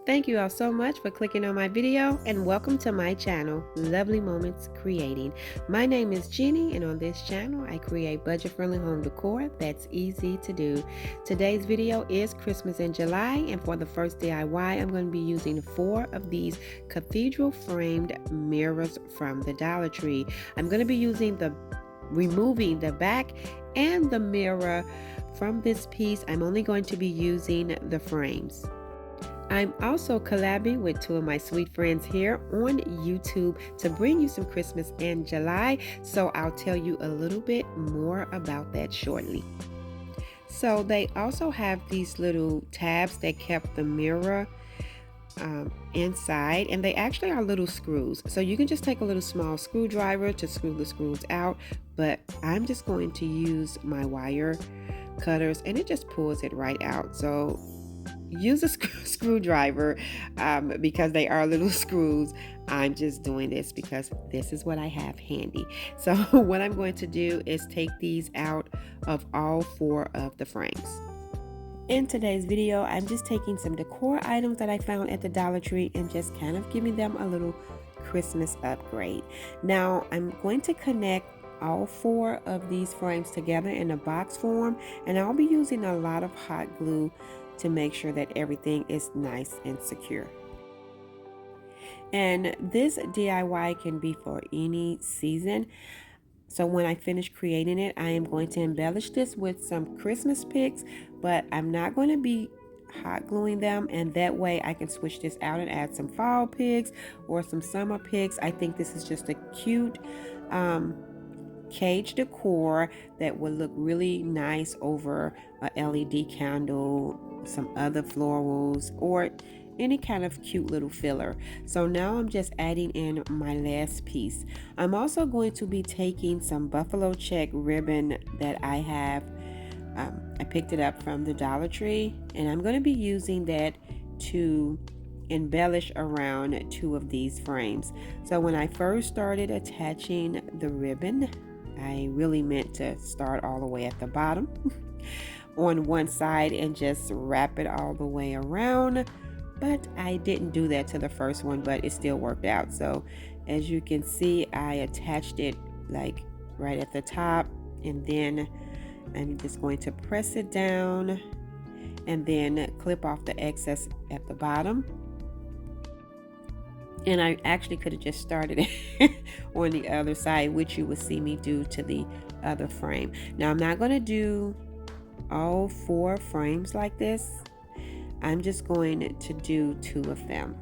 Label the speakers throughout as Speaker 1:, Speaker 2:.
Speaker 1: Thank you all so much for clicking on my video and welcome to my channel, Lovely Moments Creating. My name is Jeannie and on this channel I create budget-friendly home decor that's easy to do. Today's video is Christmas in July, and for the first DIY I'm going to be using 4 of these Cathedral framed mirrors from the Dollar Tree. I'm going to be removing the back and the mirror from this piece. I'm only going to be using the frames. I'm also collabing with 2 of my sweet friends here on YouTube to bring you some Christmas in July, so I'll tell you a little bit more about that shortly. So they also have these little tabs that kept the mirror inside, and they actually are little screws, so you can just take a little small screwdriver to screw the screws out, but I'm just going to use my wire cutters and it just pulls it right out. So use a screwdriver because they are little screws. I'm just doing this because this is what I have handy. So what I'm going to do is take these out of all 4 of the frames. In today's video, I'm just taking some decor items that I found at the Dollar Tree and just kind of giving them a little Christmas upgrade. Now I'm going to connect all 4 of these frames together in a box form, and I'll be using a lot of hot glue to make sure that everything is nice and secure. And this DIY can be for any season. So when I finish creating it, I am going to embellish this with some Christmas picks, but I'm not going to be hot gluing them, and that way I can switch this out and add some fall picks or some summer picks. I think this is just a cute cage decor that would look really nice over a LED candle, some other florals, or any kind of cute little filler. So now I'm just adding in my last piece. I'm also going to be taking some buffalo check ribbon that I have. I picked it up from the Dollar Tree, and I'm going to be using that to embellish around 2 of these frames. So when I first started attaching the ribbon, I really meant to start all the way at the bottom on one side and just wrap it all the way around, but I didn't do that to the first one, but it still worked out. So as you can see, I attached it like right at the top, and then I'm just going to press it down and then clip off the excess at the bottom. And I actually could have just started it on the other side, which you would see me do to the other frame. Now I'm not going to do all 4 frames like this. I'm just going to do 2 of them.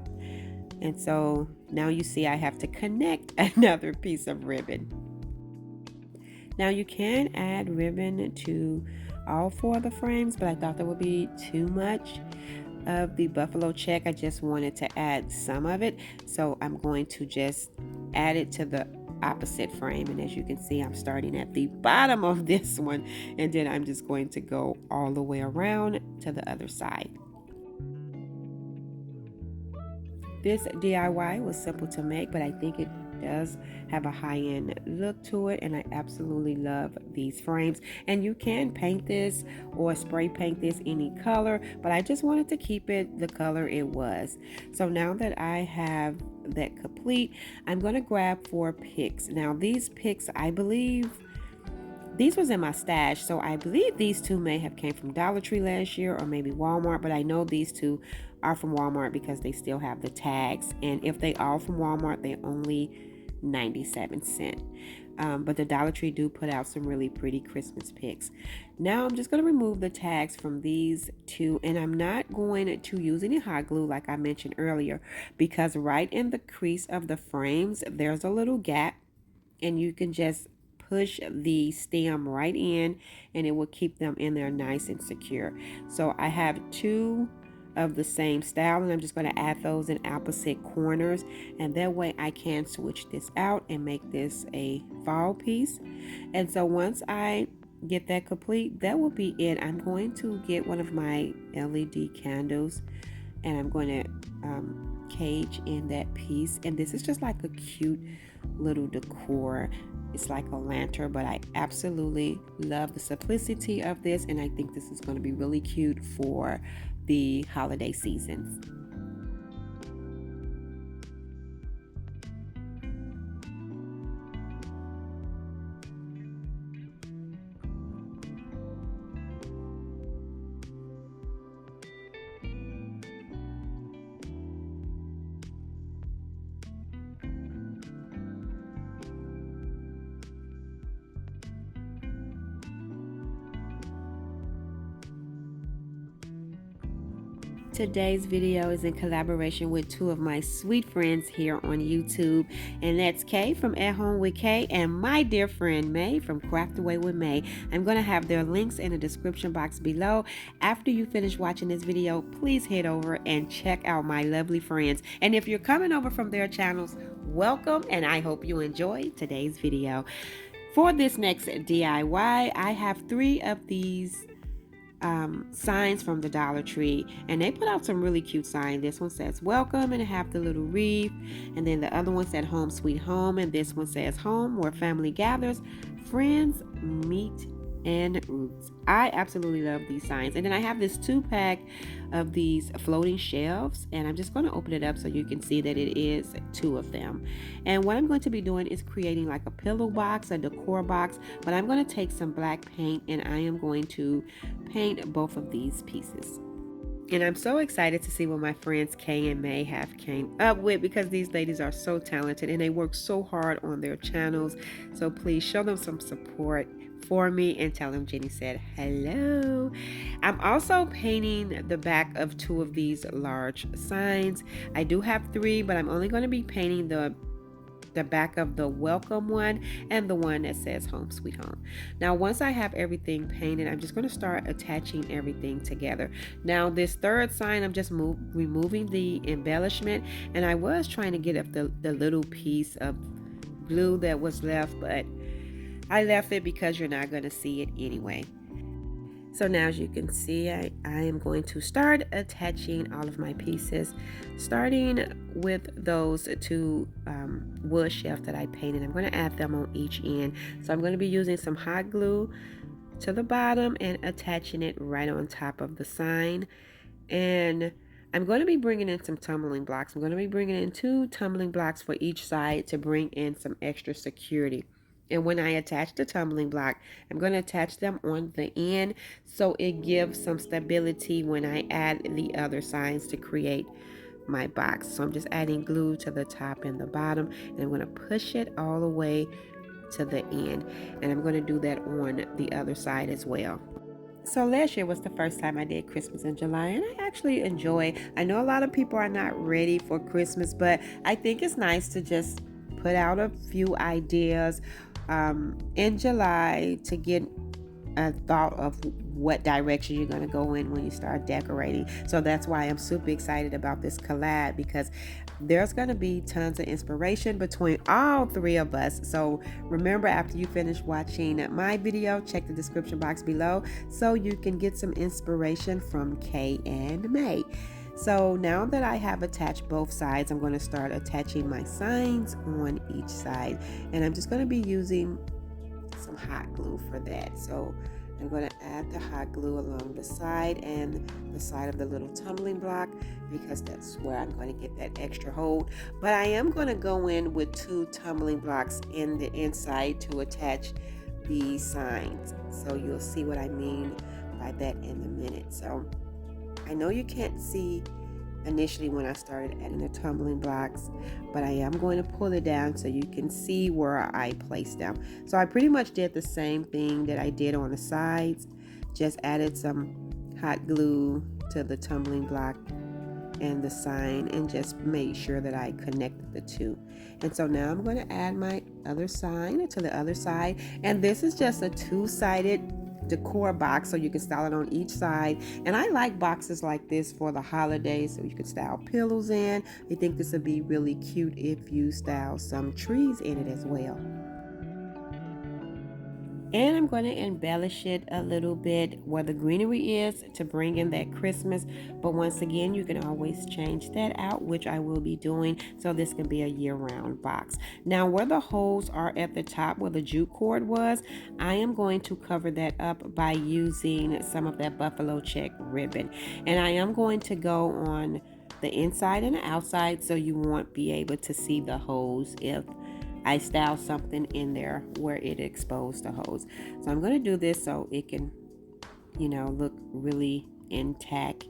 Speaker 1: And so now you see I have to connect another piece of ribbon. Now you can add ribbon to all 4 of the frames, but I thought that would be too much of the buffalo check. I just wanted to add some of it, so I'm going to just add it to the opposite frame. And as you can see, I'm starting at the bottom of this one, and then I'm just going to go all the way around to the other side. This DIY was simple to make, but I think it does have a high-end look to it, and I absolutely love these frames. And you can paint this or spray paint this any color, but I just wanted to keep it the color it was. So now that I have that complete, I'm going to grab 4 picks. Now these picks, I believe these was in my stash, so I believe these 2 may have came from Dollar Tree last year or maybe Walmart, but I know these 2 are from Walmart because they still have the tags, and if they are from Walmart, they're only 97 cents. But the Dollar Tree do put out some really pretty Christmas picks. Now I'm just going to remove the tags from these 2, and I'm not going to use any hot glue like I mentioned earlier, because right in the crease of the frames there's a little gap, and you can just push the stem right in and it will keep them in there nice and secure. So I have 2 of the same style, and I'm just going to add those in opposite corners, and that way I can switch this out and make this a fall piece. And so once I get that complete, that will be it. I'm going to get one of my LED candles, and I'm going to cage in that piece, and this is just like a cute little decor. It's like a lantern, but I absolutely love the simplicity of this, and I think this is going to be really cute for the holiday seasons. Today's video is in collaboration with two of my sweet friends here on YouTube, and that's Kay from At Home with Kay and my dear friend May from Craft Away with May. I'm going to have their links in the description box below. After you finish watching this video, please head over and check out my lovely friends. And if you're coming over from their channels, welcome, and I hope you enjoy today's video. For this next DIY, I have 3 of these signs from the Dollar Tree, and they put out some really cute signs. This one says welcome and have the little wreath, and then the other one said home sweet home, and this one says home where family gathers, friends meet, and roots. I absolutely love these signs. And then I have this 2-pack of these floating shelves, and I'm just going to open it up so you can see that it is 2 of them. And what I'm going to be doing is creating like a pillow box, a decor box, but I'm going to take some black paint and I am going to paint both of these pieces. And I'm so excited to see what my friends Kay and May have came up with, because these ladies are so talented and they work so hard on their channels. So please show them some support for me and tell them Jenny said hello. I'm also painting the back of 2 of these large signs. I do have 3, but I'm only going to be painting the back of the welcome one and the one that says home sweet home. Now once I have everything painted, I'm just going to start attaching everything together. Now this 3rd sign, I'm just removing the embellishment, and I was trying to get up the little piece of glue that was left, but I left it because you're not going to see it anyway. So now, as you can see, I am going to start attaching all of my pieces, starting with those 2 wood shelves that I painted. I'm going to add them on each end. So I'm going to be using some hot glue to the bottom and attaching it right on top of the sign. And I'm going to be bringing in some tumbling blocks. I'm going to be bringing in 2 tumbling blocks for each side to bring in some extra security. And when I attach the tumbling block, I'm going to attach them on the end so it gives some stability when I add the other signs to create my box. So I'm just adding glue to the top and the bottom, and I'm going to push it all the way to the end. And I'm going to do that on the other side as well. So last year was the first time I did Christmas in July, and I actually enjoy. I know a lot of people are not ready for Christmas, but I think it's nice to just put out a few ideas in July to get a thought of what direction you're going to go in when you start decorating. So that's why I'm super excited about this collab, because there's going to be tons of inspiration between all 3 of us. So remember, after you finish watching my video, check the description box below so you can get some inspiration from Kay and May. So now that I have attached both sides, I'm going to start attaching my signs on each side, and I'm just going to be using some hot glue for that. So I'm going to add the hot glue along the side and the side of the little tumbling block, because that's where I'm going to get that extra hold. But I am going to go in with 2 tumbling blocks in the inside to attach the signs. So you'll see what I mean by that in a minute. So I know you can't see initially when I started adding the tumbling blocks, but I am going to pull it down so you can see where I placed them. So I pretty much did the same thing that I did on the sides, just added some hot glue to the tumbling block and the sign, and just made sure that I connected the 2. And so now I'm going to add my other sign to the other side, and this is just a 2-sided decor box, so you can style it on each side. And I like boxes like this for the holidays, so you can style pillows in. I think this would be really cute if you style some trees in it as well. And I'm going to embellish it a little bit where the greenery is to bring in that Christmas. But once again, you can always change that out, which I will be doing. So this can be a year-round box. Now, where the holes are at the top, where the jute cord was, I am going to cover that up by using some of that buffalo check ribbon. And I am going to go on the inside and the outside, so you won't be able to see the holes if I style something in there where it exposed the hose. So I'm going to do this so it can, look really intact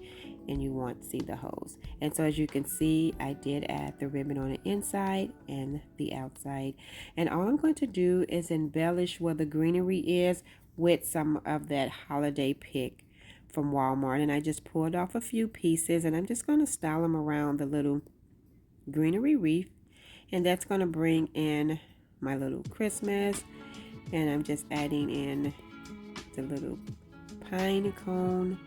Speaker 1: and you won't see the hose. And so as you can see, I did add the ribbon on the inside and the outside. And all I'm going to do is embellish where the greenery is with some of that holiday pick from Walmart, and I just pulled off a few pieces, and I'm just going to style them around the little greenery wreath, and that's going to bring in my little Christmas. And I'm just adding in the little pine cone,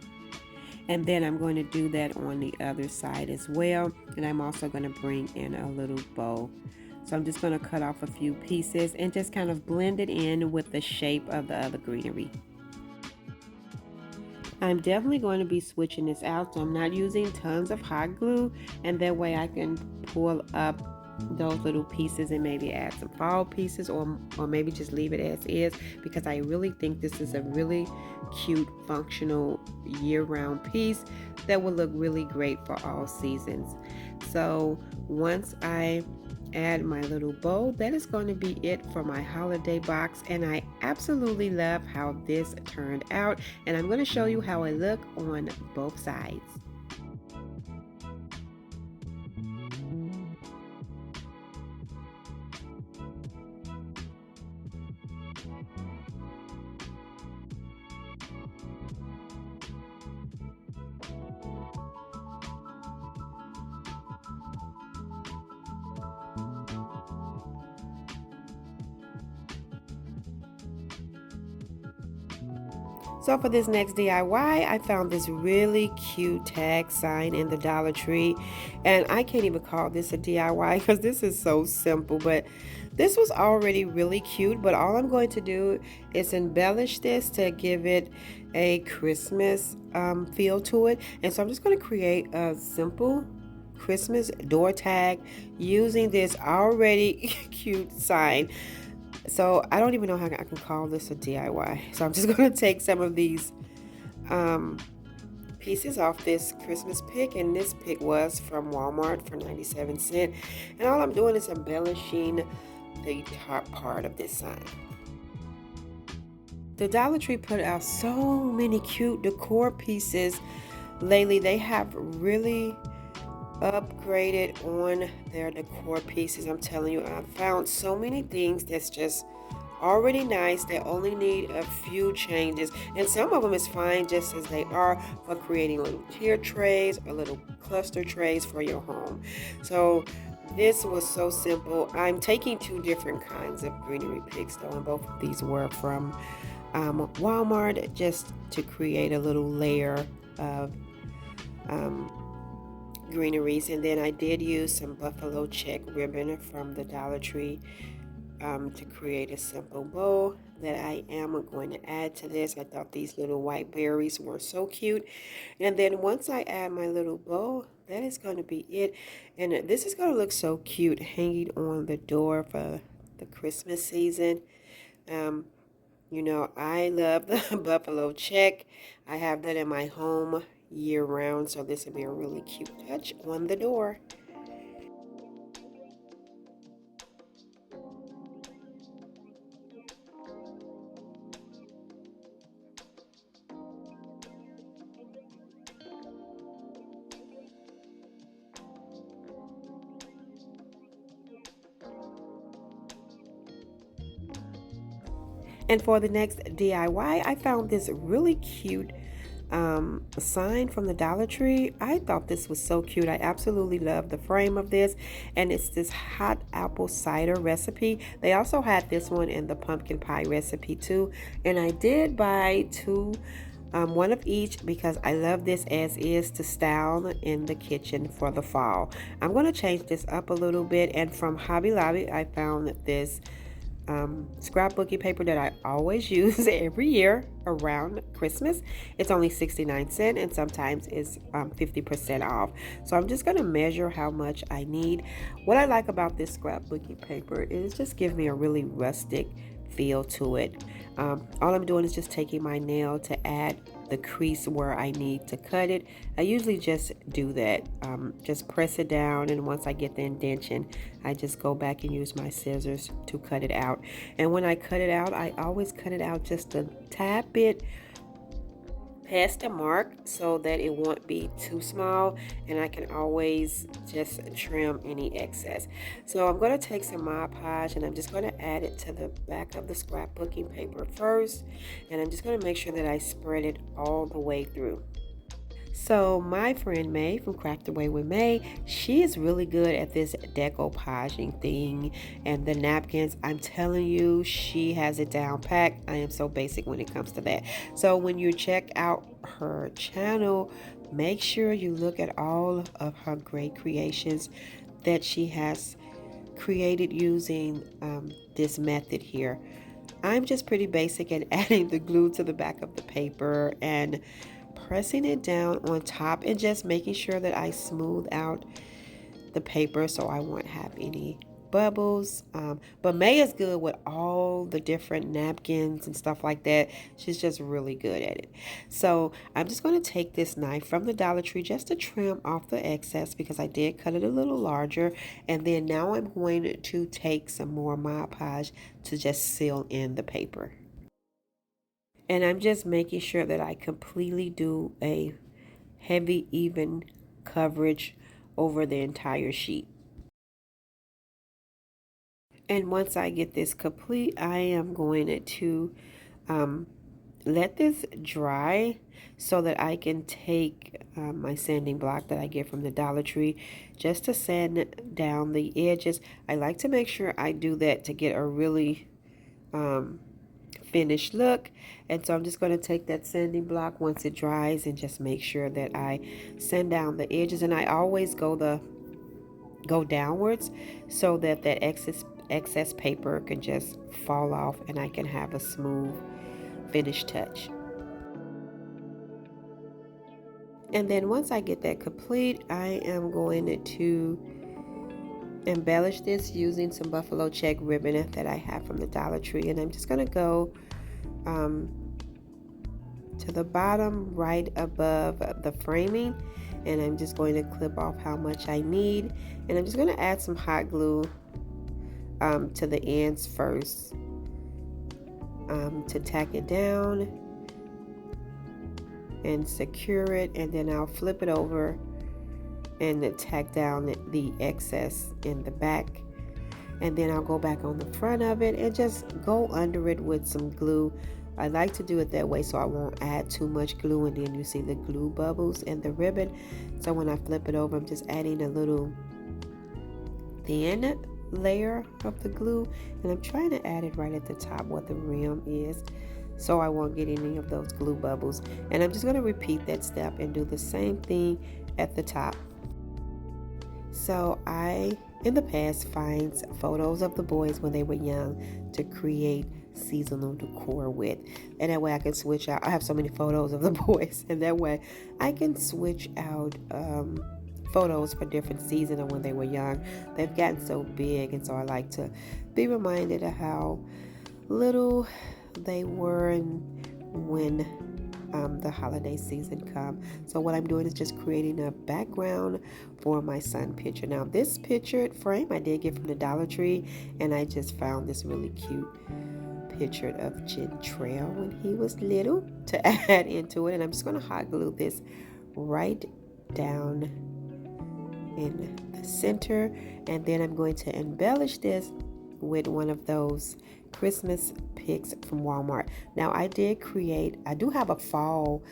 Speaker 1: and then I'm going to do that on the other side as well. And I'm also going to bring in a little bow. So I'm just going to cut off a few pieces and just kind of blend it in with the shape of the other greenery. I'm definitely going to be switching this out, so I'm not using tons of hot glue, and that way I can pull up those little pieces and maybe add some fall pieces, or maybe just leave it as is, because I really think this is a really cute functional year-round piece that will look really great for all seasons. So once I add my little bow, that is going to be it for my holiday box, and I absolutely love how this turned out, and I'm going to show you how I look on both sides. So for this next DIY, I found this really cute tag sign in the Dollar Tree, and I can't even call this a DIY because this is so simple, but this was already really cute. But all I'm going to do is embellish this to give it a Christmas feel to it. And so I'm just going to create a simple Christmas door tag using this already cute sign. So I don't even know how I can call this a DIY. So I'm just going to take some of these pieces off this Christmas pick, and this pick was from Walmart for 97 cents. And all I'm doing is embellishing the top part of this sign. The Dollar Tree put out so many cute decor pieces lately. They have really upgraded on their decor pieces. I'm telling you, I found so many things that's just already nice that only need a few changes, and some of them is fine just as they are for creating little tier trays or little cluster trays for your home. So this was so simple. I'm taking two different kinds of greenery picks though, and both of these were from Walmart, just to create a little layer of greeneries. And then I did use some buffalo check ribbon from the Dollar Tree to create a simple bow that I am going to add to this. I thought these little white berries were so cute. And then once I add my little bow, that is going to be it. And this is going to look so cute hanging on the door for the Christmas season. You know, I love the buffalo check. I have that in my home year round, so this would be a really cute touch on the door. And for the next DIY, I found this really cute sign from the Dollar Tree. I thought this was so cute. I absolutely love the frame of this, and it's this hot apple cider recipe. They also had this one in the pumpkin pie recipe too, and I did buy two, one of each, because I love this as is to style in the kitchen for the fall. I'm going to change this up a little bit, and from Hobby Lobby I found this scrapbooky paper that I always use every year around Christmas. It's only 69 cents, and sometimes it's 50% off. So I'm just going to measure how much I need. What I like about this scrapbooky paper is just give me a really rustic feel to it. All I'm doing is just taking my nail to add the crease where I need to cut it. I usually just do that, just press it down, and once I get the indentation, I just go back and use my scissors to cut it out. And when I cut it out, I always cut it out just a tad bit past the mark so that it won't be too small, and I can always just trim any excess. So I'm going to take some Mod Podge and I'm just going to add it to the back of the scrapbooking paper first, and I'm just going to make sure that I spread it all the way through. So my friend May from Craft Away with May, she is really good at this decoupaging thing and the napkins. I'm telling you, she has it down packed. I am so basic when it comes to that. So when you check out her channel, make sure you look at all of her great creations that she has created using this method here. I'm just pretty basic at adding the glue to the back of the paper and pressing it down on top and just making sure that I smooth out the paper so I won't have any bubbles. But May is good with all the different napkins and stuff like that. She's just really good at it. So I'm just going to take this knife from the Dollar Tree just to trim off the excess because I did cut it a little larger. And then now I'm going to take some more Mod Podge to just seal in the paper. And I'm just making sure that I completely do a heavy, even coverage over the entire sheet. And once I get this complete, I am going to let this dry so that I can take my sanding block that I get from the Dollar Tree just to sand down the edges. I like to make sure I do that to get a really finished look. And so I'm just going to take that sanding block once it dries and just make sure that I sand down the edges, and I always go downwards so that that excess paper can just fall off and I can have a smooth finished touch. And then once I get that complete, I am going to embellish this using some buffalo check ribbon that I have from the Dollar Tree, and I'm just going to go to the bottom right above the framing, and I'm just going to clip off how much I need, and I'm just going to add some hot glue to the ends first to tack it down and secure it, and then I'll flip it over and tack down the excess in the back, and then I'll go back on the front of it and just go under it with some glue. I like to do it that way so I won't add too much glue, and then you see the glue bubbles in the ribbon. So when I flip it over, I'm just adding a little thin layer of the glue, and I'm trying to add it right at the top where the rim is so I won't get any of those glue bubbles. And I'm just going to repeat that step and do the same thing at the top. So I, in the past, find photos of the boys when they were young to create seasonal decor with, and that way I can switch out. I have so many photos of the boys, and that way I can switch out photos for different seasons of when they were young. They've gotten so big, and so I like to be reminded of how little they were and when the holiday season come. So what I'm doing is just creating a background for my son picture. Now this pictured frame I did get from the Dollar Tree, and I just found this really cute picture of Cathedral when he was little to add into it, and I'm just going to hot glue this right down in the center, and then I'm going to embellish this with one of those Christmas picks from Walmart. Now I do have a fall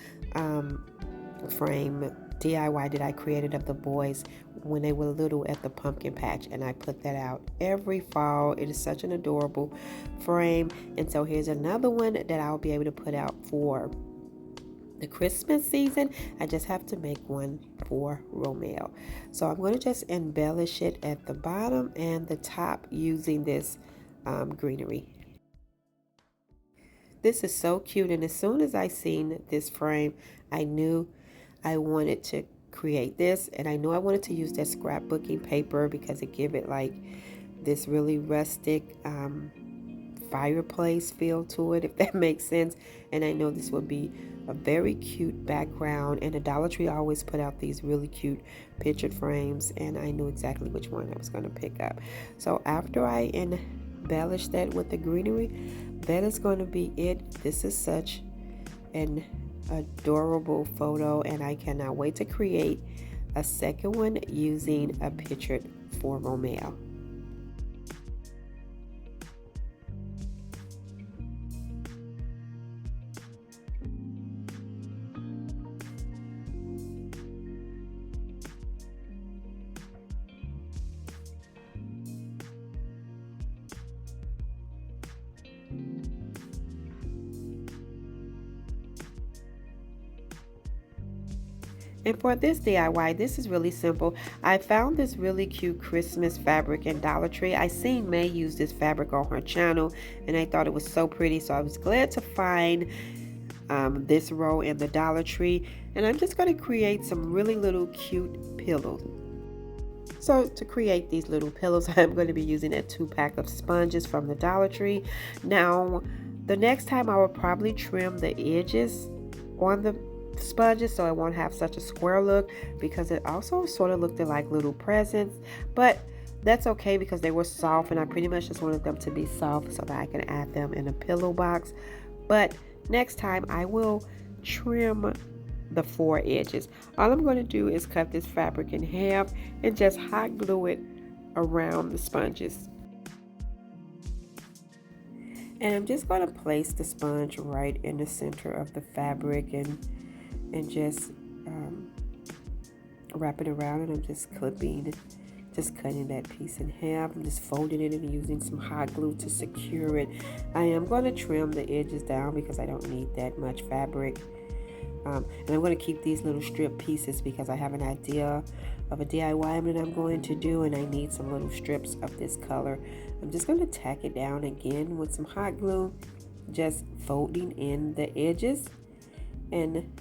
Speaker 1: frame DIY that I created of the boys when they were little at the pumpkin patch, and I put that out every fall. It is such an adorable frame, and so here's another one that I'll be able to put out for the Christmas season. I just have to make one for Romeo. So I'm going to just embellish it at the bottom and the top using this greenery. This is so cute, and as soon as I seen this frame, I knew I wanted to create this, and I knew I wanted to use that scrapbooking paper because it give it like this really rustic fireplace feel to it, if that makes sense. And I know this would be a very cute background, and the Dollar Tree always put out these really cute pictured frames, and I knew exactly which one I was going to pick up. So after I embellish that with the greenery, that is going to be it. This is such an adorable photo, and I cannot wait to create a second one using a picture for Romeo. And for this DIY, this is really simple. I found this really cute Christmas fabric in Dollar Tree. I seen May use this fabric on her channel, and I thought it was so pretty, so I was glad to find this row in the Dollar Tree. And I'm just going to create some really little cute pillows. So to create these little pillows, I'm going to be using a 2-pack of sponges from the Dollar Tree. Now, the next time I will probably trim the edges on the sponges so it won't have such a square look, because it also sort of looked like little presents, but that's okay because they were soft, and I pretty much just wanted them to be soft so that I can add them in a pillow box. But next time I will trim the 4 edges. All I'm going to do is cut this fabric in half and just hot glue it around the sponges. And I'm just going to place the sponge right in the center of the fabric and just wrap it around, and I'm just cutting that piece in half. I'm just folding it and using some hot glue to secure it. I am going to trim the edges down because I don't need that much fabric. And I'm going to keep these little strip pieces because I have an idea of a DIY that I'm going to do, and I need some little strips of this color. I'm just going to tack it down again with some hot glue, just folding in the edges, and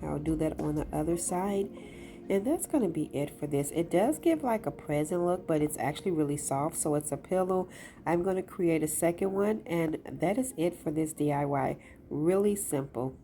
Speaker 1: I'll do that on the other side. And that's going to be it for this. It does give like a present look, but it's actually really soft, so it's a pillow. I'm going to create a second one, and that is it for this DIY. Really simple.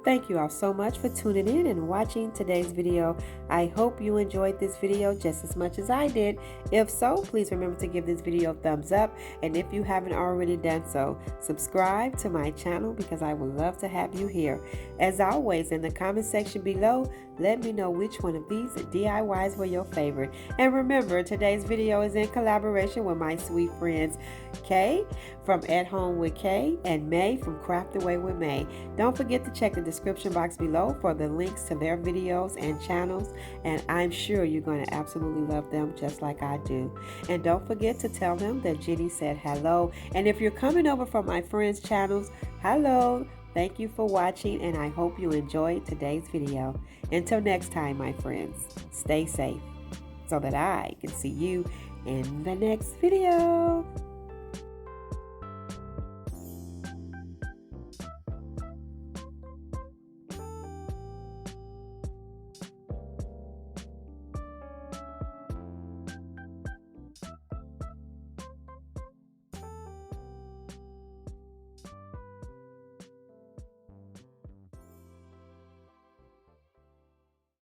Speaker 1: Thank you all so much for tuning in and watching today's video. I hope you enjoyed this video just as much as I did. If so, please remember to give this video a thumbs up. And if you haven't already done so, subscribe to my channel because I would love to have you here. As always, in the comment section below, let me know which one of these DIYs were your favorite. And remember, today's video is in collaboration with my sweet friends Kay from At Home with Kay and May from Craft Away with May. Don't forget to check the description box below for the links to their videos and channels, and I'm sure you're going to absolutely love them just like I do. And don't forget to tell them that Jenny said hello. And if you're coming over from my friends' channels, hello. Thank you for watching, and I hope you enjoyed today's video. Until next time, my friends, stay safe so that I can see you in the next video.